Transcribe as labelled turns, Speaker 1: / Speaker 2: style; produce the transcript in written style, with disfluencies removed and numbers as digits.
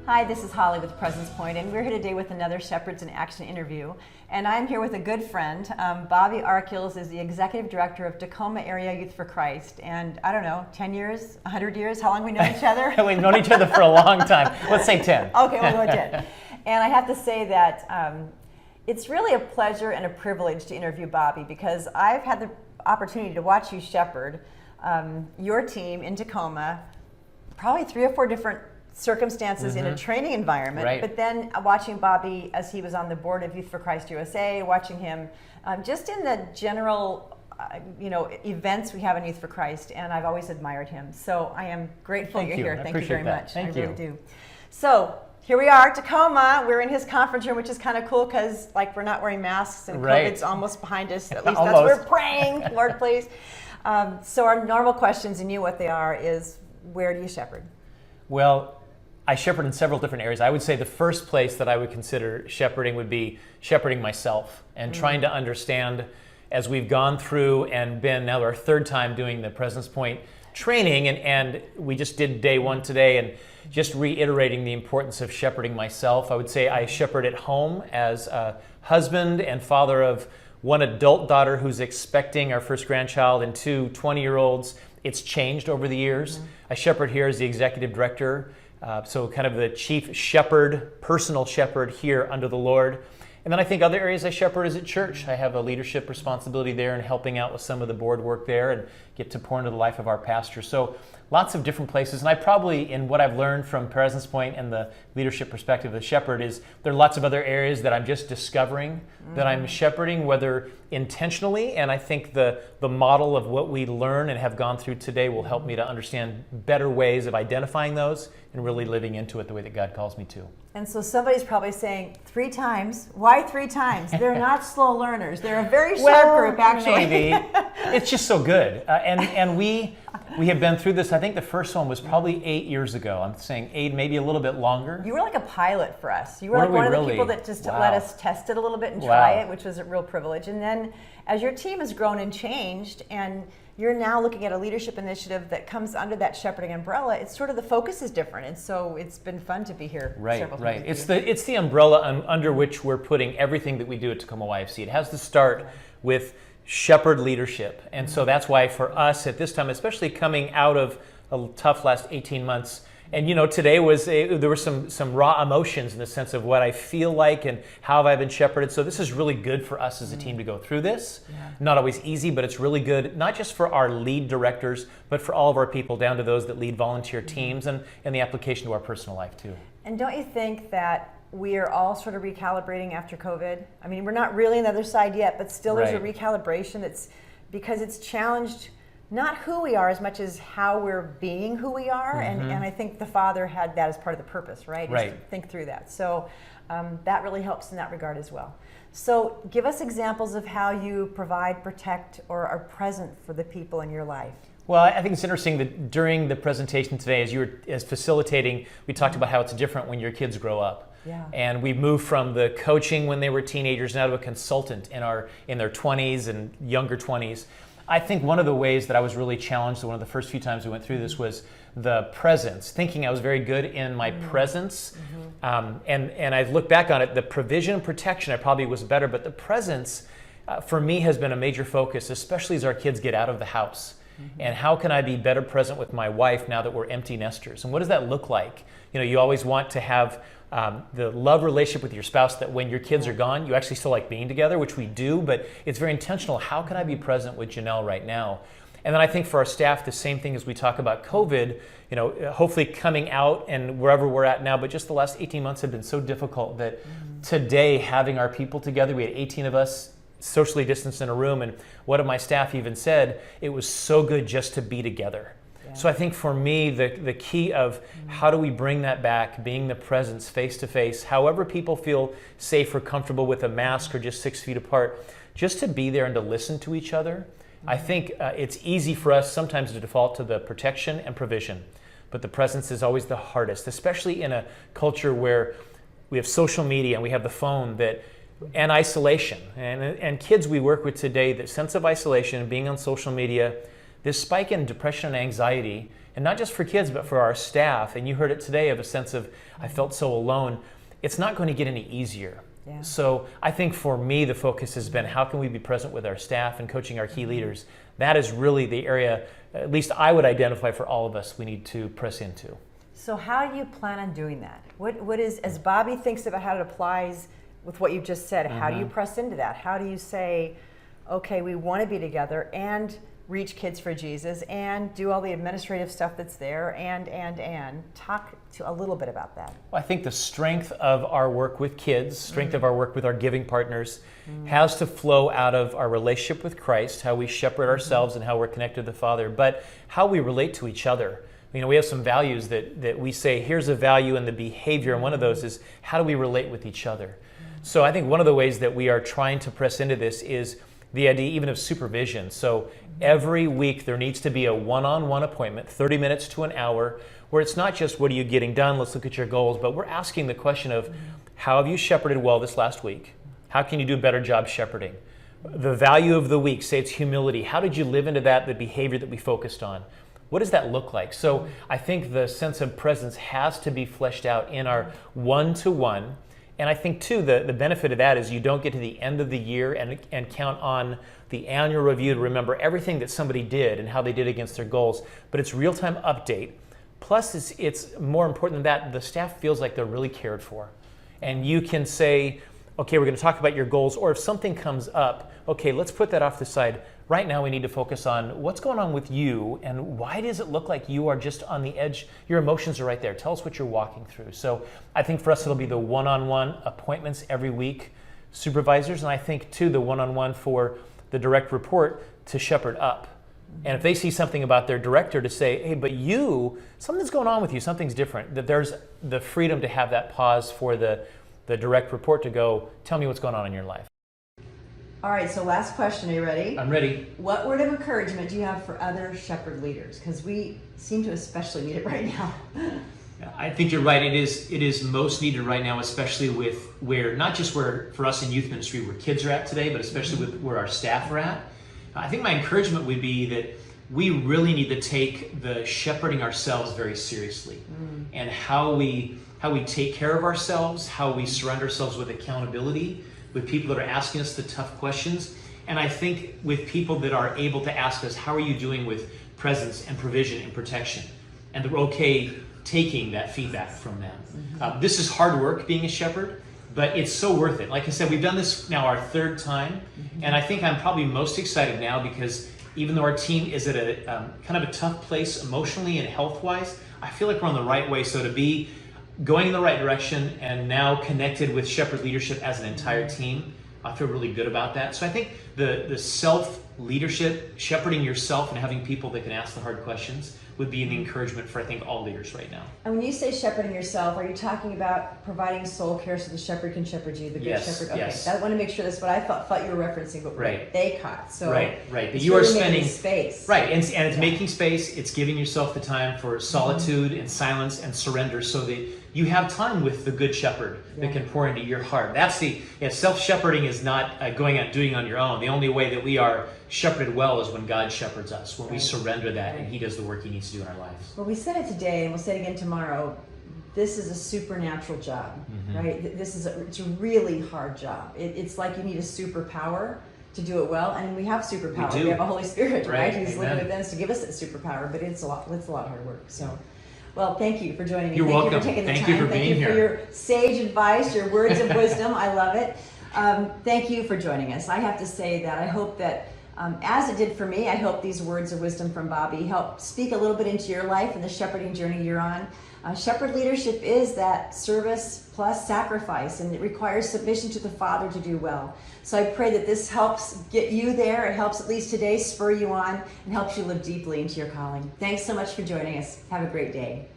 Speaker 1: Hi, this is Holly with Presence Point, and we're here today with another Shepherds in Action interview. And I'm here with a good friend. Bobby Arkils is the Executive Director of Tacoma Area Youth for Christ. And I don't know, 10 years, 100 years, how long we know each other?
Speaker 2: We've known each other for a long time. Let's say 10.
Speaker 1: Okay, we'll go 10. And I have to say that it's really a pleasure and a privilege to interview Bobby, because I've had the opportunity to watch you shepherd your team in Tacoma, probably 3 or 4 different circumstances in a training environment,
Speaker 2: right.
Speaker 1: But then watching Bobby as he was on the board of Youth for Christ USA, watching him just in the general events we have in Youth for Christ, and I've always admired him. So I am grateful you're here. Thank you very much.
Speaker 2: Thank you.
Speaker 1: I really do. So here we are, Tacoma. We're in his conference room, which is kind of cool because we're not wearing masks and COVID's almost behind us. At least that's what we're praying. Lord, please. So our normal questions, and you know what they are, is where do you shepherd?
Speaker 2: Well, I shepherd in several different areas. I would say the first place that I would consider shepherding would be shepherding myself and trying to understand, as we've gone through and been now our 3rd time doing the Presence Point training, and we just did day 1 today, and just reiterating the importance of shepherding myself. I would say I shepherd at home as a husband and father of 1 adult daughter who's expecting our first grandchild and 2 20-year-olds. It's changed over the years. I shepherd here as the executive director, so kind of the chief shepherd, personal shepherd here under the Lord. And then I think other areas I shepherd is at church. I have a leadership responsibility there and helping out with some of the board work there and get to pour into the life of our pastor. So lots of different places. And I probably, in what I've learned from Presence Point and the leadership perspective of the shepherd, is there are lots of other areas that I'm just discovering that I'm shepherding, whether intentionally, and I think the model of what we learn and have gone through today will help me to understand better ways of identifying those and really living into it the way that God calls me to.
Speaker 1: And so somebody's probably saying, 3 times? Why 3 times? They're not slow learners. They're a very sharp group, actually.
Speaker 2: Maybe. It's just so good. And we have been through this. I think the first one was probably 8 years ago. I'm saying 8, maybe a little bit longer.
Speaker 1: You were like a pilot for us. You were like one of the people that just let us test it a little bit and try it, which was a real privilege. And then as your team has grown and changed, and you're now looking at a leadership initiative that comes under that shepherding umbrella, it's sort of the focus is different, and so it's been fun to be here.
Speaker 2: Right. It's the umbrella under which we're putting everything that we do at Tacoma YFC. It has to start with shepherd leadership, and so that's why for us at this time, especially coming out of a tough last 18 months, and today there were some raw emotions in the sense of what I feel like and how have I been shepherded. So this is really good for us as a team to go through this. Yeah. Not always easy, but it's really good, not just for our lead directors, but for all of our people, down to those that lead volunteer teams, and the application to our personal life too.
Speaker 1: And don't you think that we are all sort of recalibrating after COVID? I mean, we're not really on the other side yet, but still there's a recalibration that's because it's challenged not who we are as much as how we're being who we are. And I think the Father had that as part of the purpose, right? Is to think through that. So that really helps in that regard as well. So give us examples of how you provide, protect, or are present for the people in your life.
Speaker 2: Well, I think it's interesting that during the presentation today, as facilitating, we talked about how it's different when your kids grow up.
Speaker 1: Yeah.
Speaker 2: And we moved from the coaching when they were teenagers now to a consultant in their 20s and younger 20s. I think one of the ways that I was really challenged, one of the first few times we went through this, was the presence, thinking I was very good in my presence. And I look back on it, the provision and protection I probably was better, but the presence for me has been a major focus, especially as our kids get out of the house. And how can I be better present with my wife now that we're empty nesters? And what does that look like? You always want to have the love relationship with your spouse that when your kids are gone, you actually still like being together, which we do, but it's very intentional. How can I be present with Janelle right now? And then I think for our staff, the same thing as we talk about COVID, hopefully coming out and wherever we're at now, but just the last 18 months have been so difficult that today having our people together, we had 18 of us socially distanced in a room, and one of my staff even said, it was so good just to be together. So I think for me, the key of how do we bring that back, being the presence face to face, however people feel safe or comfortable with a mask or just 6 feet apart, just to be there and to listen to each other. I think it's easy for us sometimes to default to the protection and provision, but the presence is always the hardest, especially in a culture where we have social media and we have the phone and isolation. And kids we work with today, the sense of isolation, being on social media, this spike in depression and anxiety, and not just for kids, but for our staff, and you heard it today of a sense of, I felt so alone, it's not going to get any easier.
Speaker 1: Yeah.
Speaker 2: So I think for me, the focus has been how can we be present with our staff and coaching our key leaders. That is really the area, at least I would identify for all of us, we need to press into.
Speaker 1: So how do you plan on doing that? What is, as Bobby thinks about how it applies with what you've just said, how do you press into that? How do you say, okay, we want to be together and reach kids for Jesus and do all the administrative stuff that's there and talk to a little bit about that.
Speaker 2: Well, I think the strength of our work with kids, strength of our work with our giving partners has to flow out of our relationship with Christ, how we shepherd ourselves and how we're connected to the Father, but how we relate to each other. You know, we have some values that we say, here's a value in the behavior, and one of those is how do we relate with each other? So I think one of the ways that we are trying to press into this is the idea even of supervision. So every week there needs to be a one-on-one appointment, 30 minutes to an hour, where it's not just what are you getting done, let's look at your goals, but we're asking the question of how have you shepherded well this last week? How can you do a better job shepherding? The value of the week, say it's humility. How did you live into that, the behavior that we focused on? What does that look like? So I think the sense of presence has to be fleshed out in our one-to-one. And I think, too, the benefit of that is you don't get to the end of the year and count on the annual review to remember everything that somebody did and how they did against their goals. But it's real-time update. Plus, it's more important than that, the staff feels like they're really cared for. And you can say, okay, we're going to talk about your goals. Or if something comes up, okay, let's put that off the side. Right now, we need to focus on what's going on with you and why does it look like you are just on the edge? Your emotions are right there. Tell us what you're walking through. So I think for us, it'll be the one-on-one appointments every week, supervisors, and I think, too, the one-on-one for the direct report to shepherd up. And if they see something about their director to say, hey, but you, something's going on with you, something's different, that there's the freedom to have that pause for the direct report to go, tell me what's going on in your life.
Speaker 1: All right, so last question. Are you ready?
Speaker 2: I'm ready.
Speaker 1: What word of encouragement do you have for other shepherd leaders? Because we seem to especially need it right now.
Speaker 2: I think you're right. It is most needed right now, especially with not just where for us in youth ministry where kids are at today, but especially with where our staff are at. I think my encouragement would be that we really need to take the shepherding ourselves very seriously, and how we take care of ourselves, how we surround ourselves with accountability, with people that are asking us the tough questions. And I think with people that are able to ask us, how are you doing with presence and provision and protection? And they're okay taking that feedback from them. This is hard work being a shepherd, but it's so worth it. Like I said, we've done this now our third time. And I think I'm probably most excited now because even though our team is at a kind of a tough place emotionally and health-wise, I feel like we're on the right way. So to be going in the right direction and now connected with shepherd leadership as an entire team, I feel really good about that. So I think the self-leadership, shepherding yourself and having people that can ask the hard questions would be an encouragement for, I think, all leaders right now.
Speaker 1: And when you say shepherding yourself, are you talking about providing soul care so the shepherd can shepherd you, the good shepherd? Okay,
Speaker 2: yes.
Speaker 1: I want to make sure that's what I thought you were referencing, but
Speaker 2: right.
Speaker 1: what they caught. So
Speaker 2: right. But
Speaker 1: it's
Speaker 2: you
Speaker 1: really
Speaker 2: are spending
Speaker 1: making space.
Speaker 2: Right, and it's making space. It's giving yourself the time for solitude and silence and surrender, so that you have time with the good shepherd that can pour into your heart. That's self-shepherding is not going out doing on your own. The only way that we are shepherded well is when God shepherds us, when we surrender that and He does the work He needs to do in our lives.
Speaker 1: Well, we said it today, and we'll say it again tomorrow. This is a supernatural job, right? It's a really hard job. It's like you need a superpower to do it well, and we have superpower. We have a Holy Spirit, right? Who's living within us to give us that superpower. But it's a lot hard work. So. Well, thank you for joining me.
Speaker 2: You're welcome.
Speaker 1: You for taking the
Speaker 2: Thank
Speaker 1: time.
Speaker 2: you for being here.
Speaker 1: Thank you for your sage advice, your words of wisdom. I love it. Thank you for joining us. I have to say that I hope that, as it did for me, I hope these words of wisdom from Bobby help speak a little bit into your life and the shepherding journey you're on. Shepherd leadership is that service plus sacrifice, and it requires submission to the Father to do well. So I pray that this helps get you there. It helps, at least today, spur you on and helps you live deeply into your calling. Thanks so much for joining us. Have a great day.